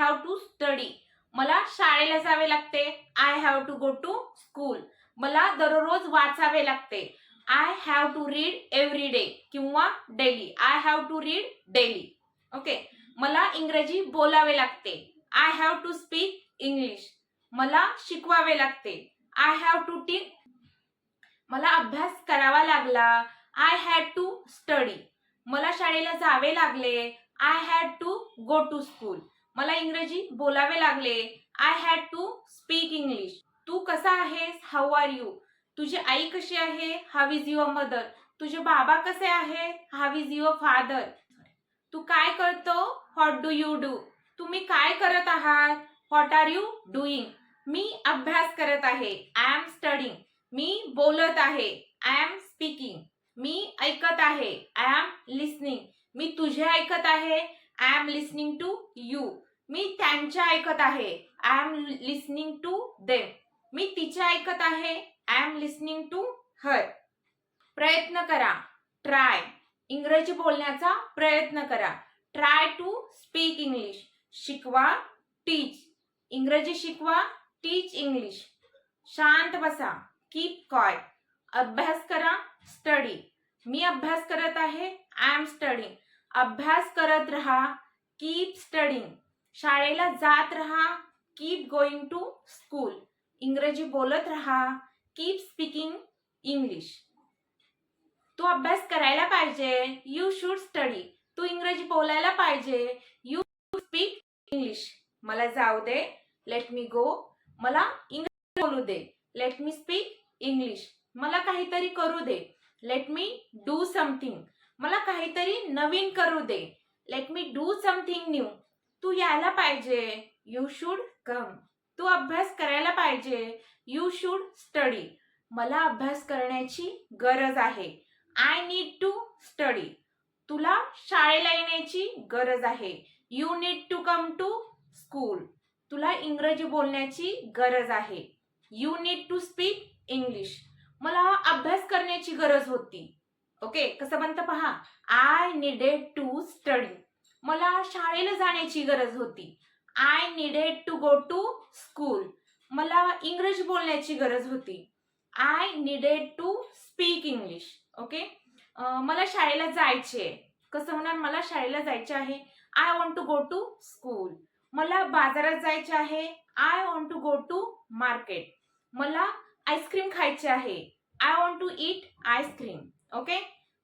Have to study. मला शाळेला जावे लागते. I have to go to school. मला दररोज वाचावे लागते. I have to read every day किंवा daily. I have to read daily. Okay. मला इंग्रजी बोलावे लागते. I have to speak English. मला शिकवावे लागते. I have to teach. मला अभ्यास करावा लागला. I had to study. मला शाळेला जावे लागले. I had to go to school. मला इंग्रजी बोलावे लागले. I had to speak English. तू कसा आहेस? How are you? तुझी आई कशी आहे? How is your mother? तुझे बाबा कसे आहेत? How is your father? तू काय करतो? What do you do? तुम्ही काय करत आहात? What are you doing? मी अभ्यास करत आहे. I am studying. मी बोलत आहे. I am speaking. मी ऐकत आहे. I am listening. मी तुझे ऐकत आहे. I am listening to you. मी त्यांचे ऐकत आहे. I am listening to them. मी तिचे ऐकत आहे. I am listening to her. प्रयत्न करा. ट्राय. इंग्रजी बोलण्याचा प्रयत्न करा. Try to speak English. शिकवा. टीच. इंग्रजी शिकवा. Teach English. शांत बसा. Keep quiet. अभ्यास करा. स्टडी. मी अभ्यास करत आहे. I am studying. अभ्यास करत राहा. Keep studying. शाळेला जात राहा. Keep going to school. इंग्रजी बोलत राहा. Keep speaking English. तू अभ्यास करायला पाहिजे. You should study. तू इंग्रजी बोलायला पाहिजे. You speak English. मला जाऊ दे. Let me go. मला इंग्रजी बोलू दे. Let me speak English. मला काहीतरी करू दे. Let me do something. मला काहीतरी नवीन करू दे. Let me do something new. तू यायला पाहिजे. You should come. तू अभ्यास करायला पाहिजे. You should study. मला अभ्यास करण्याची गरज आहे. I need to study. तुला शाळेला येण्याची गरज आहे. You need to come to school. तुला इंग्रजी बोलण्याची गरज आहे. You need to speak English. मला अभ्यास करण्याची गरज होती. ओके. कसं म्हणतं पहा. I needed to study. मला शाळेला जाण्याची गरज होती. I needed to go to school. मला इंग्रजी बोलण्याची गरज होती. I needed to speak English. Okay. मला शाळेला जायचे. कसं होणार? मला शाळेला जायचे आहे. I want to go to school. मला बाजारात जायचे आहे. I want to go to market. मला आईस्क्रीम खायचे आहे. I want to eat ice cream. Okay.